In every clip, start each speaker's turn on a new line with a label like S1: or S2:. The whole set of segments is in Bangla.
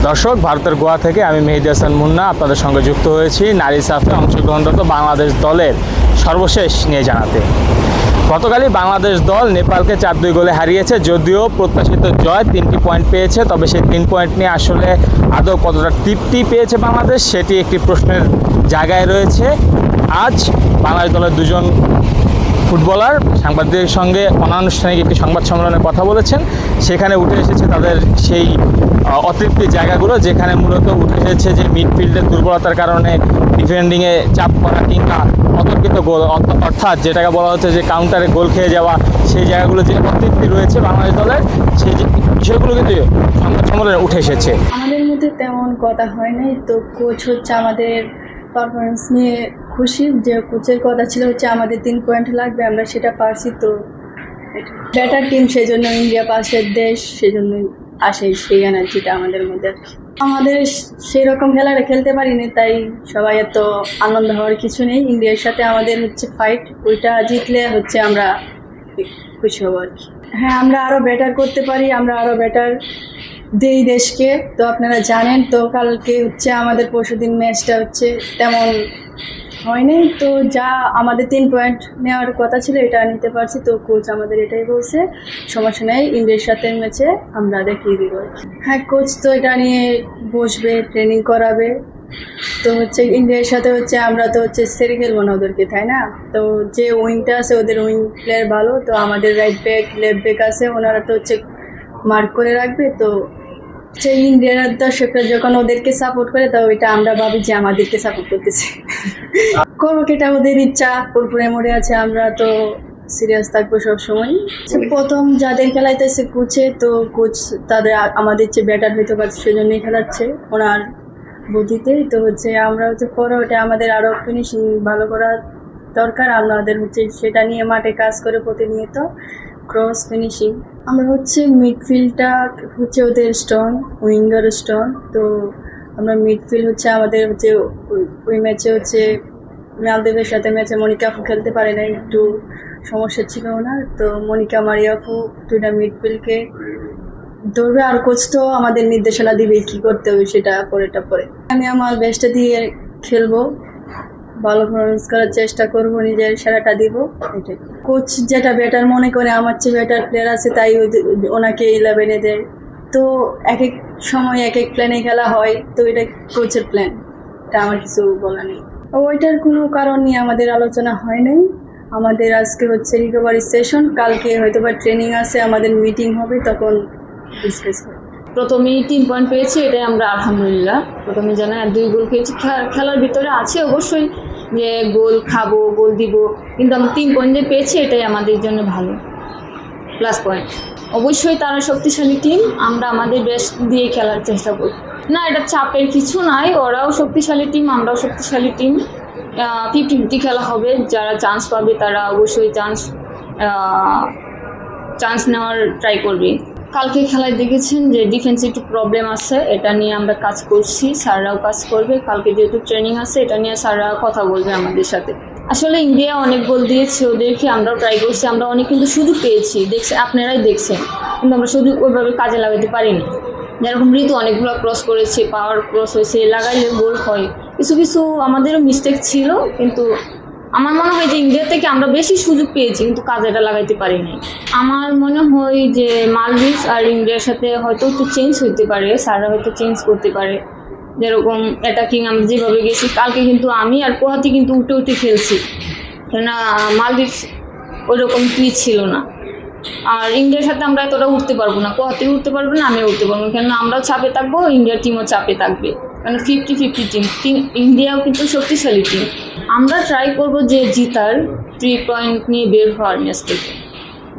S1: দর্শক, ভারতের গোয়া থেকে আমি মেহেদী হাসান মুন্না আপনাদের সঙ্গে যুক্ত হয়েছি নারী সাফে অংশগ্রহণরত বাংলাদেশ দলের সর্বশেষ নিয়ে জানাতে। গতকালই বাংলাদেশ দল নেপালকে 4-2 গোলে হারিয়েছে। যদিও প্রত্যাশিত জয়, 3টি পয়েন্ট পেয়েছে, তবে সেই 3 পয়েন্ট নিয়ে আসলে আদৌ কতটা তৃপ্তি পেয়েছে বাংলাদেশ সেটি একটি প্রশ্নের জায়গায় রয়েছে। আজ বাংলাদেশ দলের দুজন ফুটবলার সাংবাদিকদের সঙ্গে অনানুষ্ঠানিক একটি সংবাদ সম্মেলনে কথা বলেছেন। সেখানে উঠে এসেছে তাদের সেই অতৃপ্তির জায়গাগুলো, যেখানে মূলত উঠে এসেছে যে মিডফিল্ডের দুর্বলতার কারণে ডিফেন্ডিংয়ে চাপ করা কিংবা অতর্কিত গোল, অর্থাৎ যেটাকে বলা হচ্ছে যে কাউন্টারে গোল খেয়ে যাওয়া, সেই জায়গাগুলো যে অতৃপ্তি রয়েছে বাংলাদেশ দলের, সেই বিষয়গুলো কিন্তু সংবাদ সম্মেলনে উঠে এসেছে।
S2: আমাদের মধ্যে তেমন কথা হয় নাই, তো কোচ হচ্ছে আমাদের পারফরমেন্স নিয়ে খুশি। যে কোচের কথা ছিল হচ্ছে আমাদের 3 পয়েন্ট লাগবে, আমরা সেটা পারছি। তো বেটার টিম, সেই জন্য ইন্ডিয়া পাশের দেশ, সেই জন্যই আসে সেই এনার্জিটা আমাদের মধ্যে। আমাদের সেই রকম খেলাটা খেলতে পারিনি, তাই সবাই এত আনন্দ হওয়ার কিছু নেই। ইন্ডিয়ার সাথে আমাদের হচ্ছে ফাইট, ওইটা জিতলে হচ্ছে আমরা খুশি হব আর কি। হ্যাঁ, আমরা আরও বেটার করতে পারি, আমরা আরও বেটার দেই দেশকে। তো আপনারা জানেন, তো কালকে হচ্ছে আমাদের পরশুদিন ম্যাচটা হচ্ছে তেমন হয়নি, তো যা আমাদের 3 পয়েন্ট নেওয়ার কথা ছিল এটা নিতে পারছি। তো কোচ আমাদের এটাই বলছে, সমস্যা নেই, ইন্ডিয়ার সাথে ম্যাচে আমরা দেখিয়ে দিব। হ্যাঁ, কোচ তো এটা নিয়ে বসবে, ট্রেনিং করাবে। তো হচ্ছে ইন্ডিয়ার সাথে হচ্ছে আমরা তো হচ্ছে সেরে খেলবো না ওদেরকে, তাই না? তো যে উইংটা আছে ওদের উইং প্লেয়ার ভালো, তো আমাদের রাইট ব্যাক লেফট ব্যাক আছে, ওনারা তো হচ্ছে মার্ক করে রাখবে। তো সেই ইন্ডিয়ার দর্শকরা যখন ওদেরকে সাপোর্ট করে, তো ওইটা আমরা ভাবি যে আমাদেরকে সাপোর্ট করতেছে। করবো, এটা ওদের ইচ্ছা, পুরোপুরি মরে আছে। আমরা তো সিরিয়াস থাকবো সবসময়। প্রথম যাদের খেলাইতেছে কোচে, তো কোচ তাদের আমাদের চেয়ে ব্যাটার হইতে পারছে, সেজন্যই খেলাচ্ছে ওনার বুদ্ধিতে। তো হচ্ছে আমরা হচ্ছে পরে ওটা আমাদের আরও ফিনিশিং ভালো করার দরকার। আমাদের হচ্ছে সেটা নিয়ে মাঠে কাজ করে প্রতিনিয়ত, ক্রস ফিনিশিং। আমরা হচ্ছে মিডফিল্ডটা হচ্ছে ওদের স্ট্রং, উইঙ্গার স্ট্রং। তো আমরা মিডফিল্ড হচ্ছে আমাদের হচ্ছে ওই ম্যাচে হচ্ছে মালদ্বীপের সাথে ম্যাচে মনিকা আপু খেলতে পারে না, একটু সমস্যা ছিল ওনার। তো মনিকা মারিয়াফু দুইটা মিডফিল্ডকে ধরবে, আর কোচ তো আমাদের নির্দেশনা দিবে কি করতে হবে, সেটা পরেটা পরে। আমি আমার বেস্টটা দিয়ে খেলবো, ভালো পারফরমেন্স করার চেষ্টা করব, নিজের সেরাটা দিব। এটাই কোচ যেটা বেটার মনে করে, আমার চেয়ে বেটার প্লেয়ার আছে তাই ওনাকে 11-এ দেয়। তো এক এক সময় এক এক প্ল্যানে খেলা হয়, তো এটা কোচের প্ল্যান, এটা আমার কিছু বলা নেই। ওইটার কোনো কারণ নিয়ে আমাদের আলোচনা হয় নাই। আমাদের আজকে হচ্ছে রিকভারি সেশন, কালকে হয়তো বা ট্রেনিং আছে, আমাদের মিটিং হবে, তখন ডিসকাস হবে।
S3: প্রথমেই 3 পয়েন্ট পেয়েছি, এটাই আমরা আলহামদুলিল্লাহ। প্রথমে জানা 2 গোল খেয়েছি, খেলার ভিতরে আছে অবশ্যই যে গোল খাবো, গোল দিব, কিন্তু আমরা 3 পয়েন্ট যে পেয়েছি এটাই আমাদের জন্য ভালো প্লাস পয়েন্ট। অবশ্যই তারা শক্তিশালী টিম, আমরা আমাদের বেস্ট দিয়ে খেলার চেষ্টা করি। না, এটা চাপের কিছু নাই, ওরাও শক্তিশালী টিম, আমরাও শক্তিশালী টিম। 50-50 খেলা হবে, যারা চান্স পাবে তারা অবশ্যই চান্স নেওয়ার ট্রাই করবে। কালকে খেলায় দেখেছেন যে ডিফেন্সে একটু প্রবলেম আছে, এটা নিয়ে আমরা কাজ করছি, স্যাররাও কাজ করবে। কালকে যেহেতু ট্রেনিং আছে, এটা নিয়ে স্যাররা কথা বলবে আমাদের সাথে। আসলে ইন্ডিয়া অনেক গোল দিয়েছে ওদেরকে, আমরাও ট্রাই করছি, আমরা অনেক কিন্তু সুযোগ পেয়েছি, আপনারাই দেখছেন, কিন্তু আমরা সুযোগ ওইভাবে কাজে লাগাতে পারিনি। যেরকম ঋতু অনেকগুলো ক্রস করেছে, পাওয়ার ক্রস হয়েছে, লাগাইলে গোল হয়। কিছু কিছু আমাদেরও মিস্টেক ছিল, কিন্তু আমার মনে হয় যে ইন্ডিয়া থেকে আমরা বেশি সুযোগ পেয়েছি, কিন্তু কাজেটা লাগাইতে পারিনি। আমার মনে হয় যে মালদ্বীপ আর ইন্ডিয়ার সাথে হয়তো একটু চেঞ্জ হইতে পারে, স্যাররা হয়তো চেঞ্জ করতে পারে। যেরকম অ্যাটাকিং আমরা যেভাবে গেছি, কালকে কিন্তু আমি আর পোহাতি কিন্তু উঠে উঠে খেলছি, কেননা মালদ্বীপ ওই রকম পিচ ছিল না। আর ইন্ডিয়ার সাথে আমরা এতটা উঠতে পারবো না, পোহাতি উঠতে পারবে না, আমিও উঠতে পারবো না, কেননা আমরাও চাপে থাকবো, ইন্ডিয়ার টিমও চাপে থাকবে, কারণ 50-50 টিম। ইন্ডিয়াও কিন্তু শক্তিশালী টিম। আমরা ট্রাই করব যে জিতার, 3 পয়েন্ট নিয়ে বের হওয়ার ম্যাচ থেকে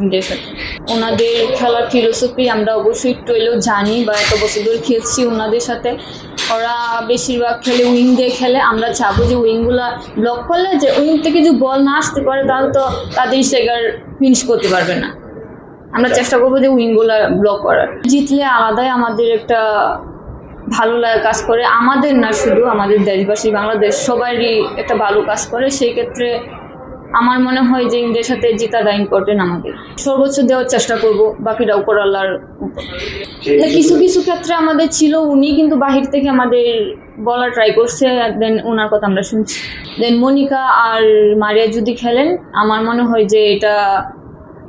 S3: ইন্ডিয়ার সাথে। ওনাদের খেলার ফিলোসফি আমরা অবশ্যই একটু এলেও জানি, বা এত বছর ধরে খেলছি ওনাদের সাথে। ওরা বেশিরভাগ খেলে উইং দিয়ে খেলে, আমরা চাবো যে উইংগুলো ব্লক করলে, যে উইং থেকে যদি বল না আসতে পারে তাহলে তো তাদের স্ট্রাইকার ফিনিশ করতে পারবে না। আমরা চেষ্টা করবো যে উইংগুলো ব্লক করার। জিতলে আলাদাই আমাদের একটা ভালো লাগা কাজ করে, আমাদের না শুধু, আমাদের দেশবাসী, বাংলাদেশ সবারই একটা ভালো কাজ করে। সেই ক্ষেত্রে আমার মনে হয় যে ইন্ডিয়ার সাথে জেতাটা ইম্পর্টেন্ট আমাদের। সর্বোচ্চ দেওয়ার চেষ্টা করব, বাকিটা উপর আল্লাহর উপর। কিছু কিছু ক্ষেত্রে আমাদের ছিল, উনি কিন্তু বাহির থেকে আমাদের বলা ট্রাই করছে, দেন ওনার কথা আমরা শুনছি। দেন মনিকা আর মারিয়া যদি খেলেন, আমার মনে হয় যে এটা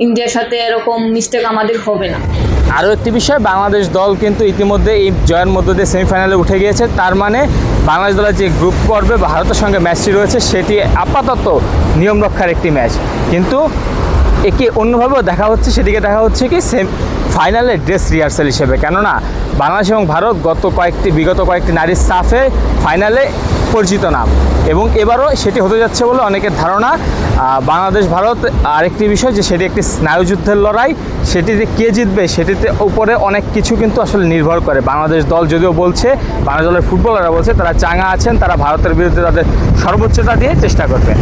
S3: ইন্ডিয়ার সাথে এরকম মিস্টেক আমাদের হবে না।
S1: আরও একটি বিষয়, বাংলাদেশ দল কিন্তু ইতিমধ্যে এই জয়ের মধ্য দিয়ে সেমিফাইনালে উঠে গিয়েছে। তার মানে বাংলাদেশ দলের যে গ্রুপ পর্বে ভারতের সঙ্গে ম্যাচটি রয়েছে সেটি আপাতত নিয়ম রক্ষার একটি ম্যাচ, কিন্তু একে অন্যভাবেও দেখা হচ্ছে, সেদিকে দেখা হচ্ছে কি ফাইনালে ড্রেস রিহার্সাল হিসেবে। কেননা বাংলাদেশ এবং ভারত বিগত কয়েকটি নারীর সাফে ফাইনালে পরিচিত নাম, এবং এবারও সেটি হতে যাচ্ছে বলে অনেকের ধারণা। বাংলাদেশ ভারত আরেকটি বিষয় যে সেটি একটি স্নায়ুযুদ্ধের লড়াই, সেটিতে কে জিতবে সেটিতে উপরে অনেক কিছু কিন্তু আসলে নির্ভর করে। বাংলাদেশ দল যদিও বলছে, বাংলাদেশ দলের ফুটবলাররা বলছে তারা চাঙা আছেন, তারা ভারতের বিরুদ্ধে তাদের সর্বোচ্চতা দিয়ে চেষ্টা করবে।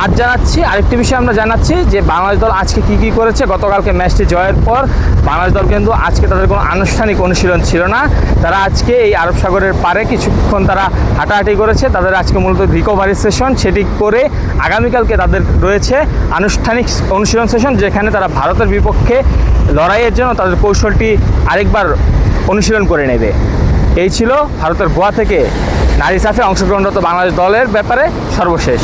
S1: আর জানাচ্ছি আরেকটি বিষয়, আমরা জানাচ্ছি যে বাংলাদেশ দল আজকে কী করেছে। গতকালকে ম্যাচটি জয়ের পর বাংলাদেশ দল কিন্তু আজকে তাদের কোনো আনুষ্ঠানিক অনুশীলন ছিল না। তারা আজকে এই আরব সাগরের পারে কিছুক্ষণ তারা হাঁটাহাঁটি করেছে। তাদের আজকে মূলত রিকভারি সেশন, সেটি করে আগামীকালকে তাদের রয়েছে আনুষ্ঠানিক অনুশীলন সেশন, যেখানে তারা ভারতের বিপক্ষে লড়াইয়ের জন্য তাদের কৌশলটি আরেকবার অনুশীলন করে নেবে। এই ছিল ভারতের গোয়া থেকে নারী সাফে অংশগ্রহণরত বাংলাদেশ দলের ব্যাপারে সর্বশেষ।